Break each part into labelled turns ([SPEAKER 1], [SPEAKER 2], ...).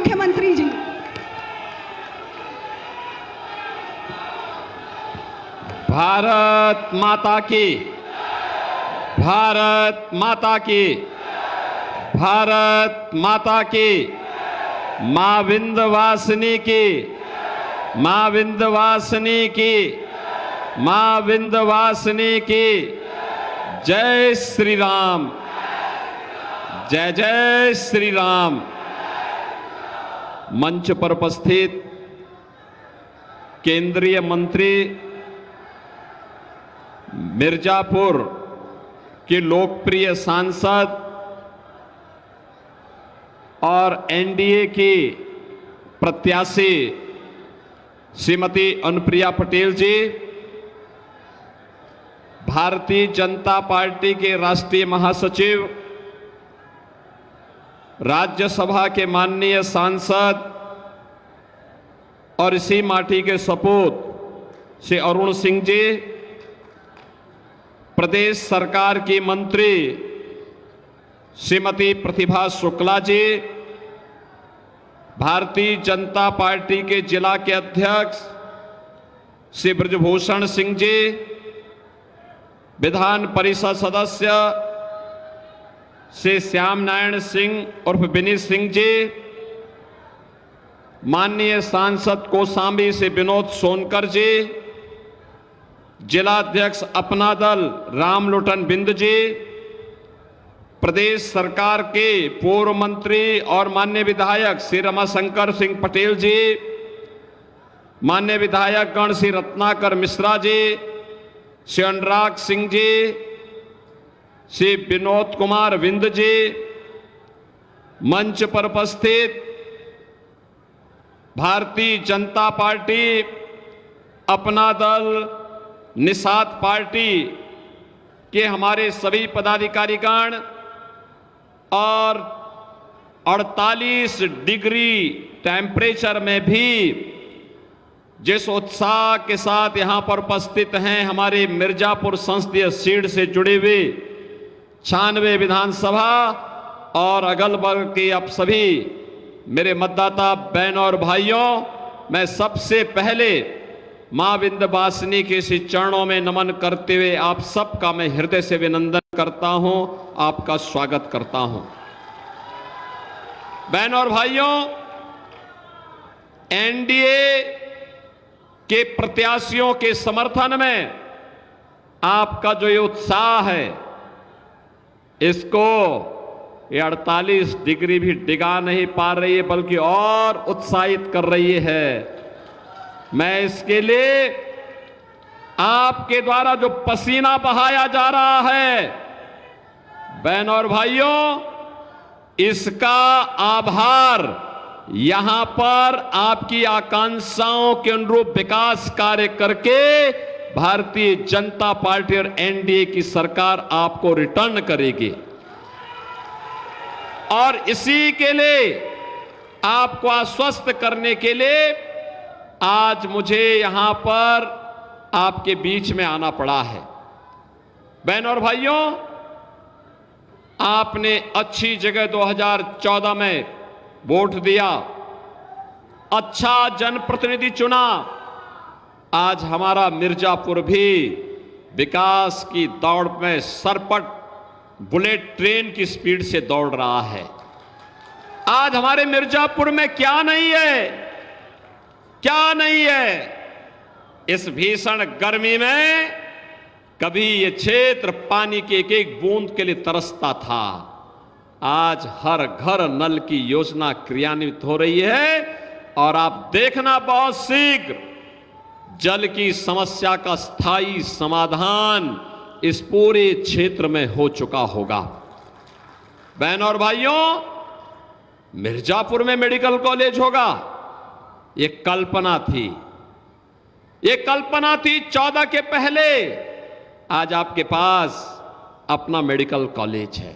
[SPEAKER 1] मुख्यमंत्री जी।
[SPEAKER 2] भारत माता की, भारत माता की, भारत माता की, मां विंध्यवासिनी की, मां विंध्यवासिनी की, मां विंध्यवासिनी की। जय श्री राम, जय जय श्री राम। मंच पर उपस्थित केंद्रीय मंत्री, मिर्जापुर के लोकप्रिय सांसद और एनडीए की प्रत्याशी श्रीमती अनुप्रिया पटेल जी, भारतीय जनता पार्टी के राष्ट्रीय महासचिव, राज्यसभा के माननीय सांसद और इसी माटी के सपूत श्री अरुण सिंह जी, प्रदेश सरकार की मंत्री श्रीमती प्रतिभा शुक्ला जी, भारतीय जनता पार्टी के जिला के अध्यक्ष श्री ब्रजभूषण सिंह जी, विधान परिषद सदस्य श्री श्याम नारायण सिंह उर्फ विनीत सिंह जी, माननीय सांसद कौशाम्बी से विनोद सोनकर जी, जिला अध्यक्ष अपना दल रामलोटन बिंद जी, प्रदेश सरकार के पूर्व मंत्री और माननीय विधायक श्री रमाशंकर सिंह पटेल जी, माननीय विधायक गण श्री रत्नाकर मिश्रा जी, श्री अनुराग सिंह जी, श्री विनोद कुमार विंद जी, मंच पर उपस्थित भारतीय जनता पार्टी, अपना दल, निषाद पार्टी के हमारे सभी पदाधिकारीगण और 48 डिग्री टेम्परेचर में भी जिस उत्साह के साथ यहां पर उपस्थित हैं हमारे मिर्जापुर संसदीय सीट से जुड़े हुए 96 विधानसभा और अगल बगल के आप सभी मेरे मतदाता बहनों और भाइयों, मैं सबसे पहले मां विंध्यवासिनी के श्री चरणों में नमन करते हुए आप सबका मैं हृदय से अभिनंदन करता हूं, आपका स्वागत करता हूं। बहनों और भाइयों, एनडीए के प्रत्याशियों के समर्थन में आपका जो ये उत्साह है, इसको ये 48 डिग्री भी डिगा नहीं पा रही है, बल्कि और उत्साहित कर रही है। मैं इसके लिए आपके द्वारा जो पसीना बहाया जा रहा है, बहनों और भाइयों, इसका आभार यहां पर आपकी आकांक्षाओं के अनुरूप विकास कार्य करके भारतीय जनता पार्टी और एनडीए की सरकार आपको रिटर्न करेगी। और इसी के लिए आपको आश्वस्त करने के लिए आज मुझे यहां पर आपके बीच में आना पड़ा है। बहनों और भाइयों, आपने अच्छी जगह 2014 में वोट दिया, अच्छा जनप्रतिनिधि चुना। आज हमारा मिर्जापुर भी विकास की दौड़ में सरपट बुलेट ट्रेन की स्पीड से दौड़ रहा है। आज हमारे मिर्जापुर में क्या नहीं है, क्या नहीं है। इस भीषण गर्मी में कभी ये क्षेत्र पानी की एक एक बूंद के लिए तरसता था। आज हर घर नल की योजना क्रियान्वित हो रही है और आप देखना बहुत शीघ्र जल की समस्या का स्थायी समाधान इस पूरे क्षेत्र में हो चुका होगा। बहनों और भाइयों, मिर्जापुर में मेडिकल कॉलेज होगा, ये कल्पना थी, ये कल्पना थी 14 के पहले। आज आपके पास अपना मेडिकल कॉलेज है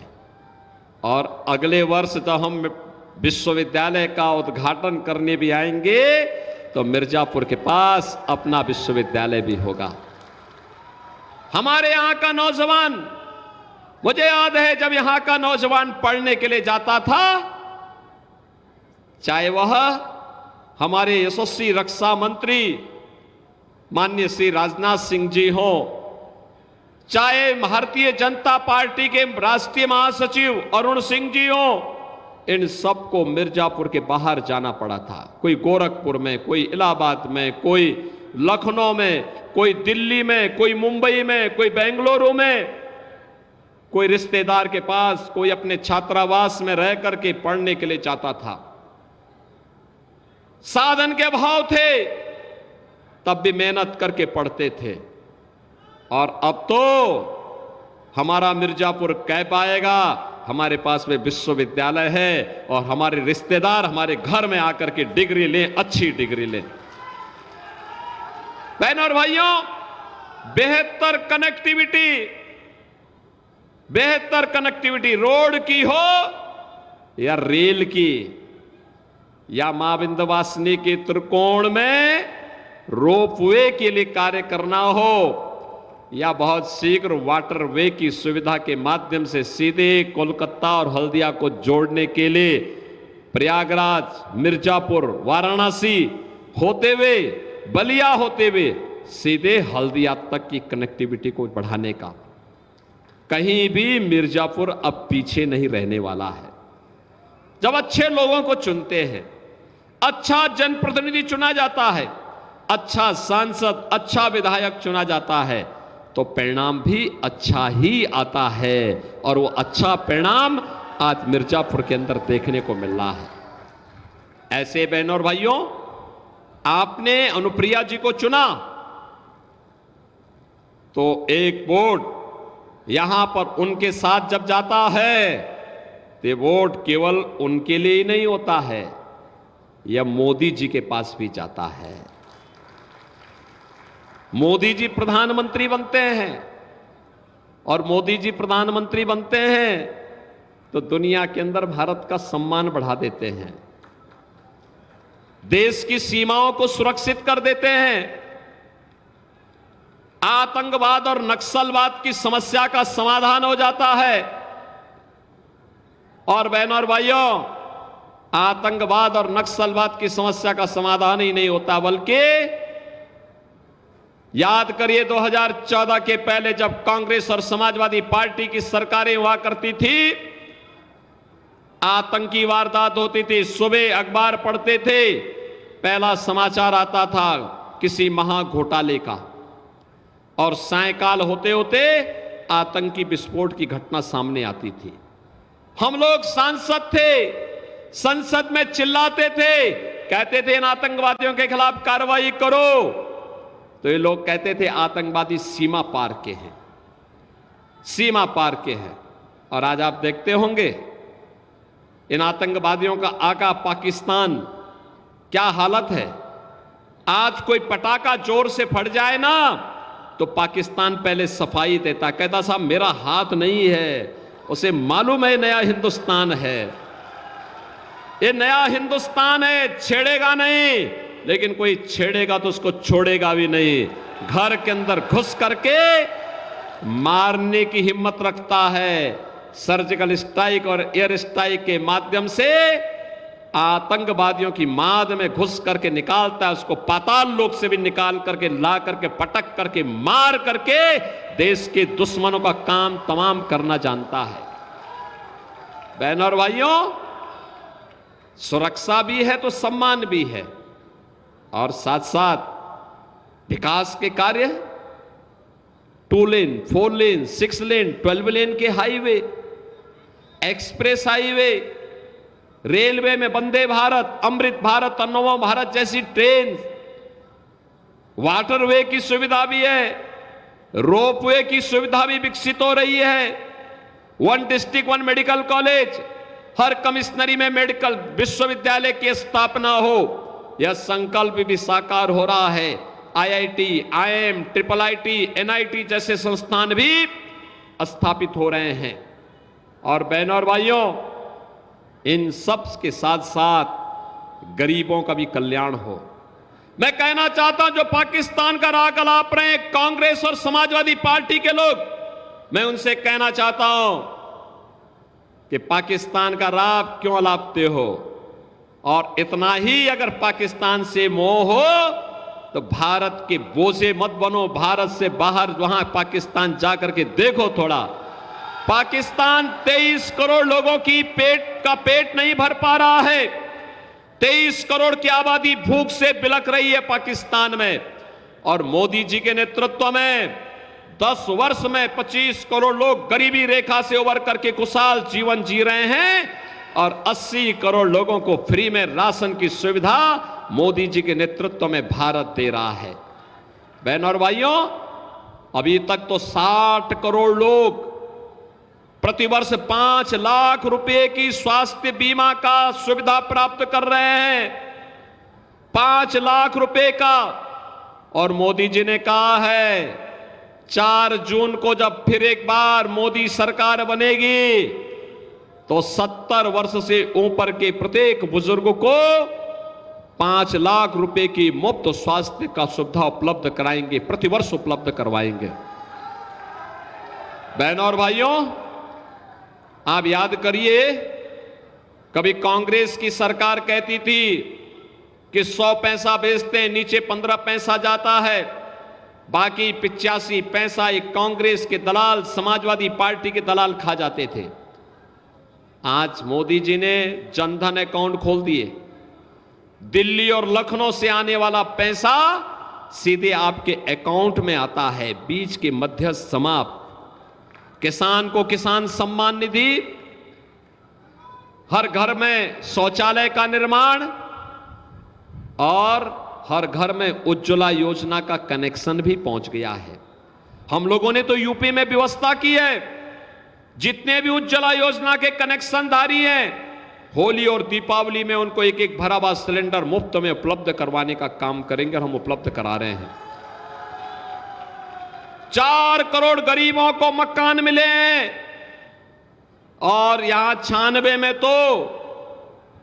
[SPEAKER 2] और अगले वर्ष जब हम विश्वविद्यालय का उद्घाटन करने भी आएंगे तो मिर्जापुर के पास अपना विश्वविद्यालय भी होगा। हमारे यहां का नौजवान, मुझे याद है जब यहां का नौजवान पढ़ने के लिए जाता था चाहे वह हमारे यशस्वी रक्षा मंत्री माननीय श्री राजनाथ सिंह जी हो, चाहे भारतीय जनता पार्टी के राष्ट्रीय महासचिव अरुण सिंह जी हो, इन सबको मिर्जापुर के बाहर जाना पड़ा था। कोई गोरखपुर में, कोई इलाहाबाद में, कोई लखनऊ में, कोई दिल्ली में, कोई मुंबई में, कोई बेंगलुरु में, कोई रिश्तेदार के पास, कोई अपने छात्रावास में रह करके पढ़ने के लिए जाता था। साधन के अभाव थे, तब भी मेहनत करके पढ़ते थे। और अब तो हमारा मिर्जापुर कह पाएगा, हमारे पास में विश्वविद्यालय है और हमारे रिश्तेदार हमारे घर में आकर के डिग्री लें, अच्छी डिग्री लें। बहनों और भाइयों, बेहतर कनेक्टिविटी रोड की हो या रेल की, या मां विंध्यवासिनी के त्रिकोण में रोपवे के लिए कार्य करना हो, या बहुत शीघ्र वाटरवे की सुविधा के माध्यम से सीधे कोलकाता और हल्दिया को जोड़ने के लिए प्रयागराज, मिर्जापुर, वाराणसी होते हुए, बलिया होते हुए सीधे हल्दिया तक की कनेक्टिविटी को बढ़ाने का, कहीं भी मिर्जापुर अब पीछे नहीं रहने वाला है। जब अच्छे लोगों को चुनते हैं, अच्छा जनप्रतिनिधि चुना जाता है, अच्छा सांसद, अच्छा विधायक चुना जाता है, तो परिणाम भी अच्छा ही आता है। और वो अच्छा परिणाम आज मिर्जापुर के अंदर देखने को मिल रहा है। ऐसे बहनों और भाइयों, आपने अनुप्रिया जी को चुना तो एक वोट यहां पर उनके साथ जब जाता है तो वोट केवल उनके लिए ही नहीं होता है, यह मोदी जी के पास भी जाता है। मोदी जी प्रधानमंत्री बनते हैं, और मोदी जी प्रधानमंत्री बनते हैं तो दुनिया के अंदर भारत का सम्मान बढ़ा देते हैं, देश की सीमाओं को सुरक्षित कर देते हैं, आतंकवाद और नक्सलवाद की समस्या का समाधान हो जाता है। और बहनों और भाइयों, आतंकवाद और नक्सलवाद की समस्या का समाधान ही नहीं होता, बल्कि याद करिए 2014 के पहले जब कांग्रेस और समाजवादी पार्टी की सरकारें हुआ करती थी, आतंकी वारदात होती थी, सुबह अखबार पढ़ते थे, पहला समाचार आता था किसी महा घोटाले का, और सायंकाल होते होते आतंकी विस्फोट की घटना सामने आती थी। हम लोग सांसद थे, संसद में चिल्लाते थे, कहते थे इन आतंकवादियों के खिलाफ कार्रवाई करो, तो ये लोग कहते थे आतंकवादी सीमा पार के हैं, सीमा पार के हैं। और आज आप देखते होंगे इन आतंकवादियों का आका पाकिस्तान क्या हालत है। आज कोई पटाखा जोर से फट जाए ना तो पाकिस्तान पहले सफाई देता, कहता साहब मेरा हाथ नहीं है, उसे मालूम है नया हिंदुस्तान है, ये नया हिंदुस्तान है, छेड़ेगा नहीं, लेकिन कोई छेड़ेगा तो उसको छोड़ेगा भी नहीं। घर के अंदर घुस करके मारने की हिम्मत रखता है, सर्जिकल स्ट्राइक और एयर स्ट्राइक के माध्यम से आतंकवादियों की माद में घुस करके निकालता है, उसको पाताल लोक से भी निकाल करके ला करके पटक करके मार करके देश के दुश्मनों का काम तमाम करना जानता है। बहनों और भाइयों, सुरक्षा भी है तो सम्मान भी है, और साथ साथ विकास के कार्य, 2 लेन, 4 लेन, 6 लेन, 12 लेन के हाईवे, एक्सप्रेस हाईवे, रेलवे में वंदे भारत, अमृत भारत, अन्नोवा भारत जैसी ट्रेन, वाटरवे की सुविधा भी है, रोपवे की सुविधा भी विकसित हो रही है, 1 डिस्ट्रिक्ट 1 मेडिकल कॉलेज, हर कमिश्नरी में मेडिकल विश्वविद्यालय की स्थापना हो, यह संकल्प भी साकार हो रहा है। IIT, IIM, IIIT, NIT जैसे संस्थान भी स्थापित हो रहे हैं। और बहनों और भाइयों, इन सब के साथ साथ गरीबों का भी कल्याण हो। मैं कहना चाहता हूं, जो पाकिस्तान का राग अलाप रहे हैं कांग्रेस और समाजवादी पार्टी के लोग, मैं उनसे कहना चाहता हूं कि पाकिस्तान का राग क्यों अलापते हो, और इतना ही अगर पाकिस्तान से मोह हो तो भारत के बोझे मत बनो। भारत से बाहर वहां पाकिस्तान जाकर के देखो थोड़ा। पाकिस्तान 23 करोड़ लोगों की पेट नहीं भर पा रहा है। 23 करोड़ की आबादी भूख से बिलख रही है पाकिस्तान में, और मोदी जी के नेतृत्व में 10 वर्ष में 25 करोड़ लोग गरीबी रेखा से उबर करके खुशहाल जीवन जी रहे हैं, और 80 करोड़ लोगों को फ्री में राशन की सुविधा मोदी जी के नेतृत्व में भारत दे रहा है। बहनों और भाइयों, अभी तक तो 60 करोड़ लोग प्रतिवर्ष 5 लाख रुपए की स्वास्थ्य बीमा का सुविधा प्राप्त कर रहे हैं। 5 लाख रुपए का। और मोदी जी ने कहा है 4 जून को जब फिर एक बार मोदी सरकार बनेगी तो 70 वर्ष से ऊपर के प्रत्येक बुजुर्ग को 5 लाख रुपए की मुफ्त स्वास्थ्य का सुविधा उपलब्ध कराएंगे, प्रतिवर्ष उपलब्ध करवाएंगे। बहनों और भाइयों, आप याद करिए, कभी कांग्रेस की सरकार कहती थी कि 100 पैसा बेचते हैं, नीचे 15 पैसा जाता है, बाकी 85 पैसा एक कांग्रेस के दलाल, समाजवादी पार्टी के दलाल खा जाते थे। आज मोदी जी ने जनधन अकाउंट खोल दिए। दिल्ली और लखनऊ से आने वाला पैसा सीधे आपके अकाउंट में आता है, बीच के मध्यस्थ समाप्त। किसान को किसान सम्मान निधि, हर घर में शौचालय का निर्माण, और हर घर में उज्ज्वला योजना का कनेक्शन भी पहुंच गया है। हम लोगों ने तो यूपी में व्यवस्था की है, जितने भी उज्ज्वला योजना के कनेक्शनधारी हैं, होली और दीपावली में उनको एक एक भरा हुआ सिलेंडर मुफ्त में उपलब्ध करवाने का काम करेंगे, और हम उपलब्ध करा रहे हैं। 4 करोड़ गरीबों को मकान मिले हैं, और यहां 96 में तो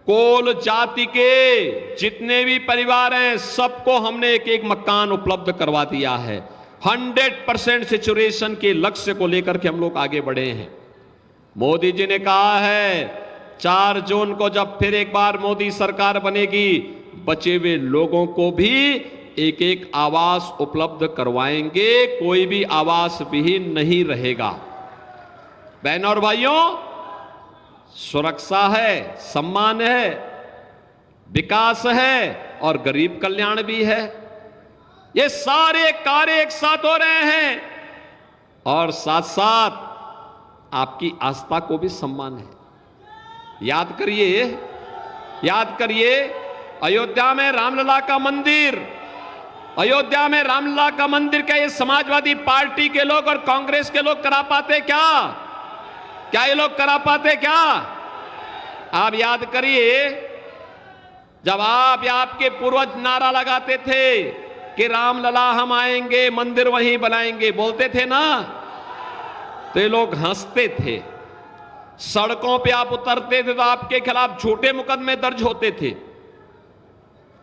[SPEAKER 2] कोल जाति के जितने भी परिवार हैं सबको हमने एक एक मकान उपलब्ध करवा दिया है। 100% सैचुरेशन के लक्ष्य को लेकर के हम लोग आगे बढ़े हैं। मोदी जी ने कहा है 4 जून को जब फिर एक बार मोदी सरकार बनेगी, बचे हुए लोगों को भी एक एक आवास उपलब्ध करवाएंगे, कोई भी आवास विहीन नहीं रहेगा। बहनों और भाइयों, सुरक्षा है, सम्मान है, विकास है, और गरीब कल्याण भी है। ये सारे कार्य एक साथ हो रहे हैं, और साथ साथ आपकी आस्था को भी सम्मान है। याद करिए अयोध्या में रामलला का मंदिर, अयोध्या में रामलला का मंदिर क्या ये समाजवादी पार्टी के लोग और कांग्रेस के लोग करा पाते क्या? क्या ये लोग करा पाते क्या? आप याद करिए, जब आप या आपके पूर्वज नारा लगाते थे कि रामलला हम आएंगे, मंदिर वहीं बनाएंगे, बोलते थे ना, तो ये लोग हंसते थे। सड़कों पे आप उतरते थे तो आपके खिलाफ झूठे मुकदमे दर्ज होते थे,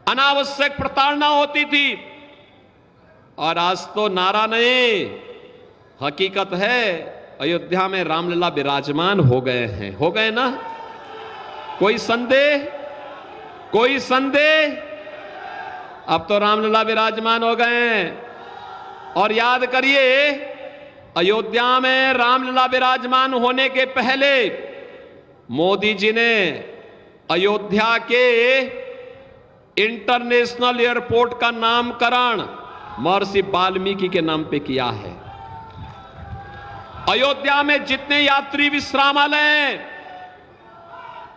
[SPEAKER 2] अनावश्यक प्रताड़ना होती थी। और आज तो नारा नहीं, हकीकत है, अयोध्या में रामलला विराजमान हो गए हैं। हो गए ना? कोई संदेह? अब तो रामलला विराजमान हो गए हैं। और याद करिए, अयोध्या में रामलला विराजमान होने के पहले मोदी जी ने अयोध्या के इंटरनेशनल एयरपोर्ट का नामकरण महर्षि वाल्मीकि के नाम पे किया है। अयोध्या में जितने यात्री विश्रामालय हैं,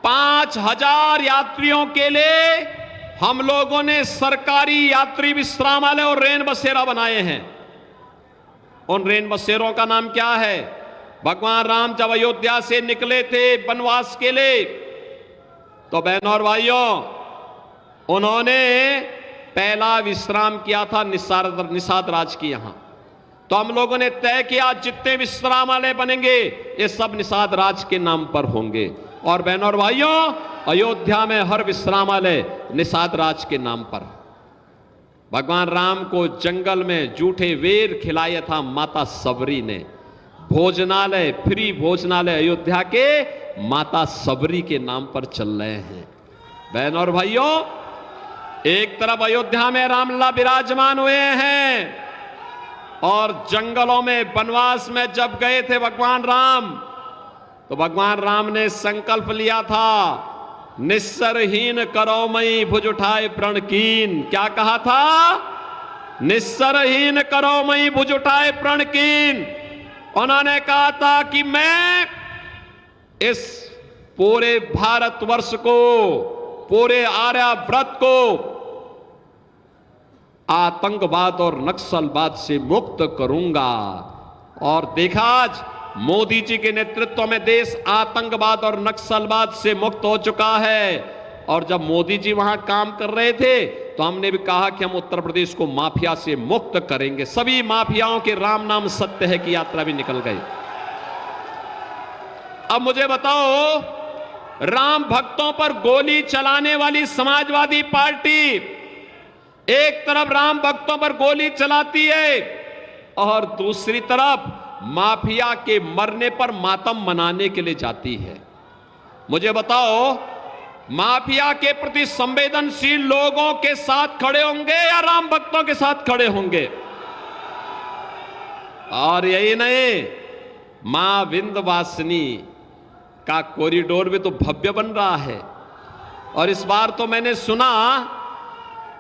[SPEAKER 2] 5000 यात्रियों के लिए हम लोगों ने सरकारी यात्री विश्रामालय और रेन बसेरा बनाए हैं। उन रेन बसेरों का नाम क्या है? भगवान राम जब अयोध्या से निकले थे वनवास के लिए, तो बहनों और भाइयों, उन्होंने पहला विश्राम किया था निषाद राज की यहां। तो हम लोगों ने तय किया जितने विश्रामालय बनेंगे ये सब निषाद राज के नाम पर होंगे। और बहनों और भाइयों, अयोध्या में हर विश्रामालय निषाद राज के नाम पर। भगवान राम को जंगल में जूठे वेर खिलाया था माता सबरी ने। भोजनालय, फ्री भोजनालय अयोध्या के माता सबरी के नाम पर चल रहे हैं। बहन और भाइयों, एक तरफ अयोध्या में रामलला विराजमान हुए हैं और जंगलों में वनवास में जब गए थे भगवान राम, तो भगवान राम ने संकल्प लिया था, निस्सरहीन करो मई भुज उठाए प्रण कीन। क्या कहा था? निस्सरहीन करो मई भुज उठाए प्रण कीन। उन्होंने कहा था कि मैं इस पूरे भारतवर्ष को, पूरे आर्यावर्त को आतंकवाद और नक्सलवाद से मुक्त करूंगा। और देखा, आज मोदी जी के नेतृत्व में देश आतंकवाद और नक्सलवाद से मुक्त हो चुका है। और जब मोदी जी वहां काम कर रहे थे तो हमने भी कहा कि हम उत्तर प्रदेश को माफिया से मुक्त करेंगे। सभी माफियाओं के राम नाम सत्य है की यात्रा भी निकल गई। अब मुझे बताओ, राम भक्तों पर गोली चलाने वाली समाजवादी पार्टी एक तरफ राम भक्तों पर गोली चलाती है और दूसरी तरफ माफिया के मरने पर मातम मनाने के लिए जाती है। मुझे बताओ, माफिया के प्रति संवेदनशील लोगों के साथ खड़े होंगे या राम भक्तों के साथ खड़े होंगे? और यही नहीं, मां विंध्यवासिनी का कॉरिडोर भी तो भव्य बन रहा है। और इस बार तो मैंने सुना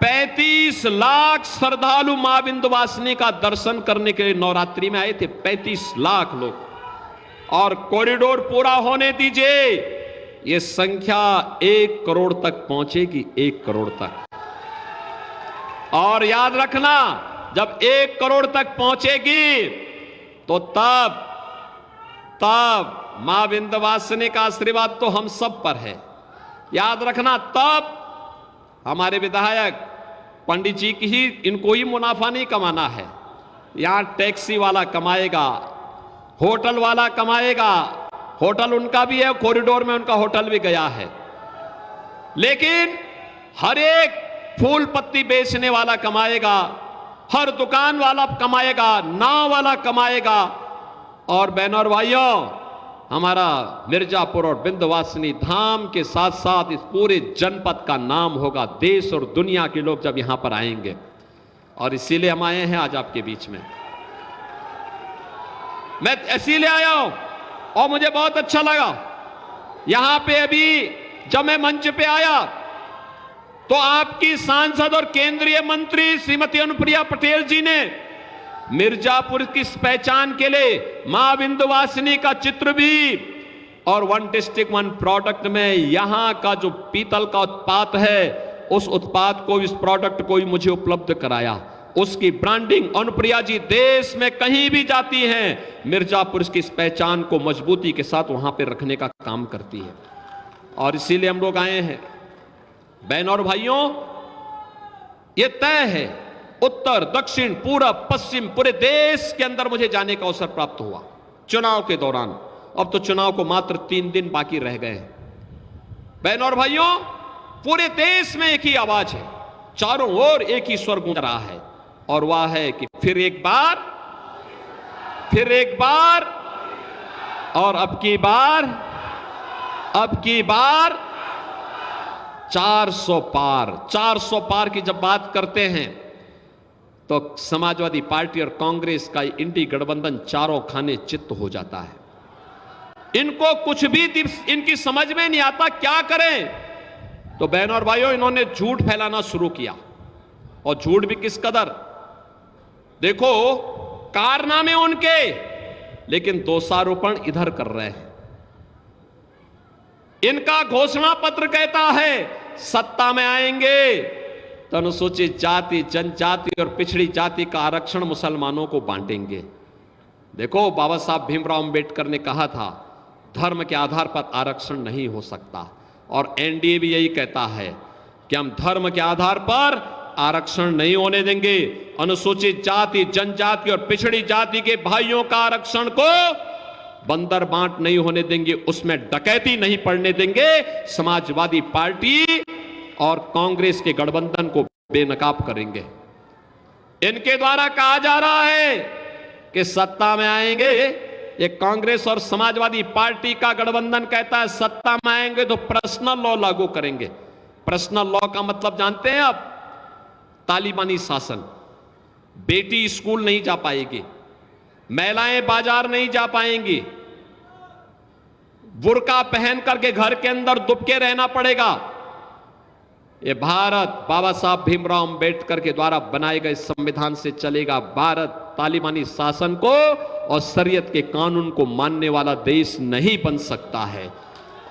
[SPEAKER 2] 35 लाख श्रद्धालु मां विंध्यवासिनी का दर्शन करने के लिए नवरात्रि में आए थे। 35 लाख लोग। और कॉरिडोर पूरा होने दीजिए, यह संख्या 1 करोड़ तक पहुंचेगी। 1 करोड़ तक। और याद रखना, जब 1 करोड़ तक पहुंचेगी तो तब मां विंध्यवासिनी का आशीर्वाद तो हम सब पर है। याद रखना, तब हमारे विधायक पंडित जी की ही, इनको ही मुनाफा नहीं कमाना है। यहां टैक्सी वाला कमाएगा, होटल वाला कमाएगा। होटल उनका भी है, कॉरिडोर में उनका होटल भी गया है। लेकिन हर एक फूल पत्ती बेचने वाला कमाएगा, हर दुकान वाला कमाएगा, नाव वाला कमाएगा। और बहनों और भाइयों, हमारा मिर्जापुर और विंध्यवासिनी धाम के साथ साथ इस पूरे जनपद का नाम होगा देश और दुनिया के लोग जब यहां पर आएंगे। और इसीलिए हम आए हैं आज आपके बीच में। मैं इसीलिए आया हूं और मुझे बहुत अच्छा लगा यहां पे। अभी जब मैं मंच पे आया तो आपकी सांसद और केंद्रीय मंत्री श्रीमती अनुप्रिया पटेल जी ने मिर्जापुर की पहचान के लिए मां विंध्यवासिनी का चित्र भी और 1 डिस्ट्रिक्ट 1 प्रोडक्ट में यहां का जो पीतल का उत्पाद है, उस उत्पाद को, इस प्रोडक्ट को भी मुझे उपलब्ध कराया। उसकी ब्रांडिंग अनुप्रिया जी देश में कहीं भी जाती हैं, मिर्जापुर की इस पहचान को मजबूती के साथ वहां पर रखने का काम करती है। और इसीलिए हम लोग आए हैं। बहन और भाइयों, यह तय है, उत्तर, दक्षिण, पूरब, पश्चिम, पूरे देश के अंदर मुझे जाने का अवसर प्राप्त हुआ चुनाव के दौरान। अब तो चुनाव को मात्र 3 दिन बाकी रह गए हैं। बहनों और भाइयों, पूरे देश में एक ही आवाज है, चारों ओर एक ही स्वर गूंज रहा है, और वह है कि फिर एक बार, फिर एक बार, और अब की बार 400 पार। 400 पार की जब बात करते हैं तो समाजवादी पार्टी और कांग्रेस का इंडी गठबंधन चारों खाने चित्त हो जाता है। इनको कुछ भी इनकी समझ में नहीं आता क्या करें। तो बहनों और भाइयों, इन्होंने झूठ फैलाना शुरू किया, और झूठ भी किस कदर। देखो, कारनामे उनके, लेकिन दोषारोपण इधर कर रहे हैं। इनका घोषणा पत्र कहता है सत्ता में आएंगे तो अनुसूचित जाति, जनजाति और पिछड़ी जाति का आरक्षण मुसलमानों को बांटेंगे। देखो, बाबा साहब भीमराव अंबेडकर ने कहा था धर्म के आधार पर आरक्षण नहीं हो सकता, और एनडीए भी यही कहता है कि हम धर्म के आधार पर आरक्षण नहीं होने देंगे। अनुसूचित जाति, जनजाति और पिछड़ी जाति के भाइयों का आरक्षण को बंदर बांट नहीं होने देंगे, उसमें डकैती नहीं पड़ने देंगे। समाजवादी पार्टी और कांग्रेस के गठबंधन को बेनकाब करेंगे। इनके द्वारा कहा जा रहा है कि सत्ता में आएंगे, ये कांग्रेस और समाजवादी पार्टी का गठबंधन कहता है सत्ता में आएंगे तो पर्सनल लॉ लागू करेंगे। पर्सनल लॉ का मतलब जानते हैं आप? तालिबानी शासन। बेटी स्कूल नहीं जा पाएगी, महिलाएं बाजार नहीं जा पाएंगी, बुर्का पहन करके घर के अंदर दुबके रहना पड़ेगा। ये भारत बाबा साहब भीमराव अंबेडकर के द्वारा बनाए गए संविधान से चलेगा। भारत तालिबानी शासन को और शरीयत के कानून को मानने वाला देश नहीं बन सकता है।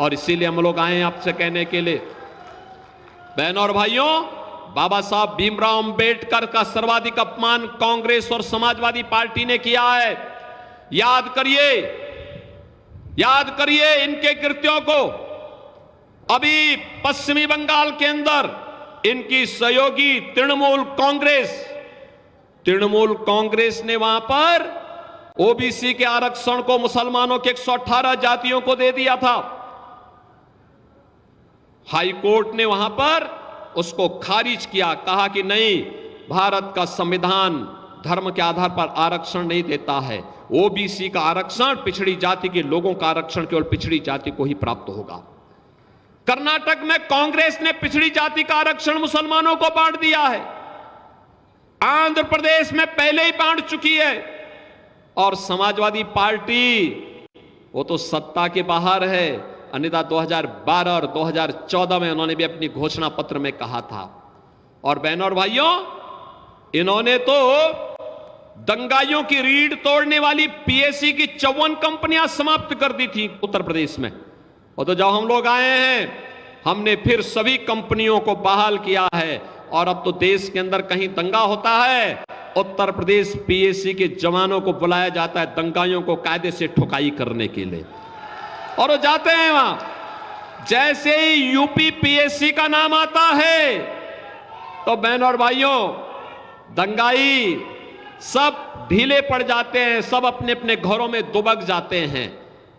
[SPEAKER 2] और इसीलिए हम लोग आए हैं आपसे कहने के लिए, बहनों और भाइयों, बाबा साहब भीमराव अंबेडकर का सर्वाधिक अपमान कांग्रेस और समाजवादी पार्टी ने किया है। याद करिए इनके कृत्यों को। अभी पश्चिमी बंगाल के अंदर इनकी सहयोगी तृणमूल कांग्रेस ने वहां पर ओबीसी के आरक्षण को मुसलमानों के 118 जातियों को दे दिया था। हाई कोर्ट ने वहां पर उसको खारिज किया, कहा कि नहीं, भारत का संविधान धर्म के आधार पर आरक्षण नहीं देता है। ओबीसी का आरक्षण, पिछड़ी जाति के लोगों का आरक्षण केवल पिछड़ी जाति को ही प्राप्त होगा। कर्नाटक में कांग्रेस ने पिछड़ी जाति का आरक्षण मुसलमानों को बांट दिया है। आंध्र प्रदेश में पहले ही बांट चुकी है। और समाजवादी पार्टी वो तो सत्ता के बाहर है, अन्यथा 2012 और 2014 में उन्होंने भी अपनी घोषणा पत्र में कहा था। और बहनों और भाइयों, इन्होंने तो दंगाइयों की रीढ़ तोड़ने वाली पीएससी की 54 कंपनियां समाप्त कर दी थी उत्तर प्रदेश में। और तो जब हम लोग आए हैं, हमने फिर सभी कंपनियों को बहाल किया है। और अब तो देश के अंदर कहीं दंगा होता है, उत्तर प्रदेश पीएससी के जवानों को बुलाया जाता है दंगाइयों को कायदे से ठुकाई करने के लिए, और वो जाते हैं वहां। जैसे ही यूपी पीएससी का नाम आता है तो बहनों और भाइयों, दंगाई सब ढीले पड़ जाते हैं, सब अपने अपने घरों में दुबक जाते हैं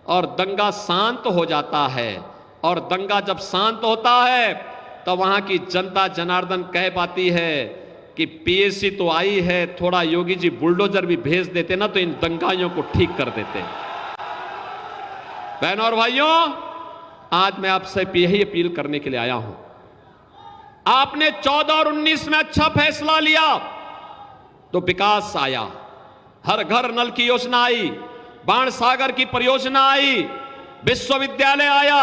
[SPEAKER 2] और दंगा शांत हो जाता है। और दंगा जब शांत होता है तो वहां की जनता जनार्दन कह पाती है कि पीएससी तो आई है, थोड़ा योगी जी बुलडोजर भी भेज देते ना तो इन दंगाइयों को ठीक कर देते। बहनों और भाइयों, आज मैं आपसे यही अपील करने के लिए आया हूं। आपने 14 और 19 में अच्छा फैसला लिया तो विकास आया, हर घर नल की योजना आई, बाण सागर की परियोजना आई, विश्वविद्यालय आया,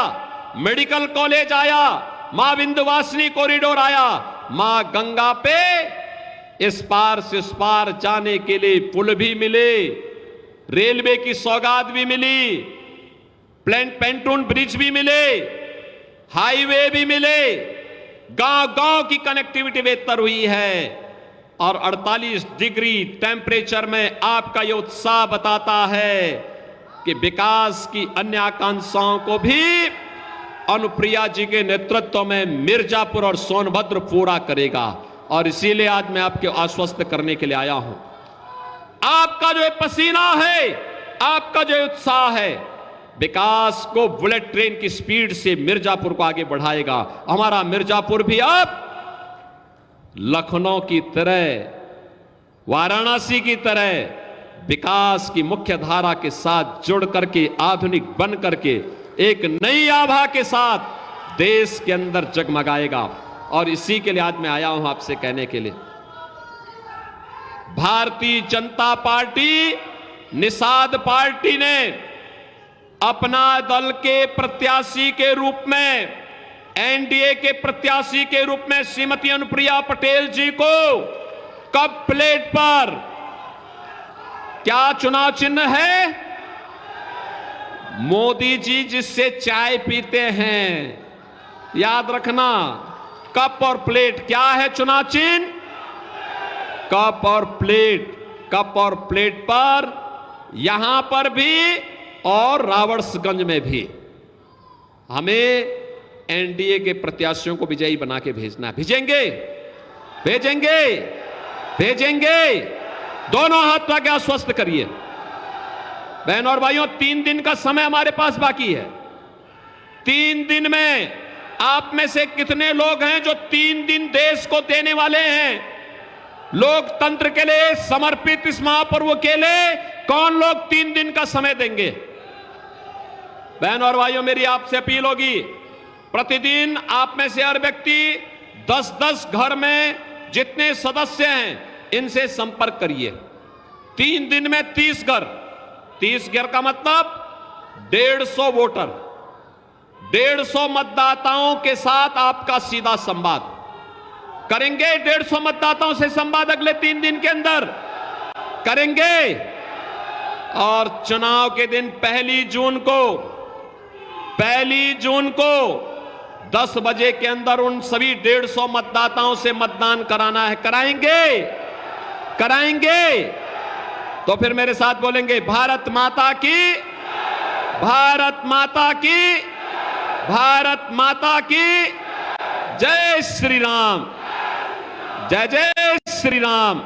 [SPEAKER 2] मेडिकल कॉलेज आया, मां विंध्यवासिनी कॉरिडोर आया, मां गंगा पे इस पार से उस पार जाने के लिए पुल भी मिले, रेलवे की सौगात भी मिली, पेंटून ब्रिज भी मिले, हाईवे भी मिले, गांव गांव की कनेक्टिविटी बेहतर हुई है। और 48 डिग्री टेम्परेचर में आपका यह उत्साह बताता है कि विकास की अन्य आकांक्षाओं को भी अनुप्रिया जी के नेतृत्व में मिर्जापुर और सोनभद्र पूरा करेगा। और इसीलिए आज मैं आपको आश्वस्त करने के लिए आया हूं। आपका जो पसीना है, आपका जो उत्साह है, विकास को बुलेट ट्रेन की स्पीड से मिर्जापुर को आगे बढ़ाएगा। हमारा मिर्जापुर भी अब लखनऊ की तरह, वाराणसी की तरह विकास की मुख्य धारा के साथ जुड़ करके, आधुनिक बन करके, एक नई आभा के साथ देश के अंदर जगमगाएगा। और इसी के लिए आज मैं आया हूं आपसे कहने के लिए, भारतीय जनता पार्टी, निषाद पार्टी ने अपना दल के प्रत्याशी के रूप में, एनडीए के प्रत्याशी के रूप में श्रीमती अनुप्रिया पटेल जी को कप प्लेट पर क्या चुनाव चिन्ह है? मोदी जी जिससे चाय पीते हैं, याद रखना, कप और प्लेट क्या है चुनाव चिन्ह? कप और प्लेट। कप और प्लेट पर यहां पर भी और रावड़सगंज में भी हमें एनडीए के प्रत्याशियों को विजयी बना के भेजना। भेजेंगे, भेजेंगे, भेजेंगे। दोनों हाथ लगा के आश्वस्त करिए। बहनों और भाइयों, 3 दिन का समय हमारे पास बाकी है। 3 दिन में आप में से कितने लोग हैं जो 3 दिन देश को देने वाले हैं? लोकतंत्र के लिए समर्पित इस महापर्व के लिए कौन लोग 3 दिन का समय देंगे? बहनों और भाइयों, मेरी आपसे अपील होगी, प्रतिदिन आप में से हर व्यक्ति 10-10 घर में जितने सदस्य हैं इनसे संपर्क करिए। 3 दिन में 30 घर, 30 घर का मतलब 150 वोटर, 150 मतदाताओं के साथ आपका सीधा संवाद करेंगे। 150 मतदाताओं से संवाद अगले 3 दिन के अंदर करेंगे और चुनाव के दिन पहली जून को 10 बजे के अंदर उन सभी 150 मतदाताओं से मतदान कराना है। कराएंगे तो फिर मेरे साथ बोलेंगे, भारत माता की, भारत माता की, भारत माता की जय श्री राम, जय जय श्री राम।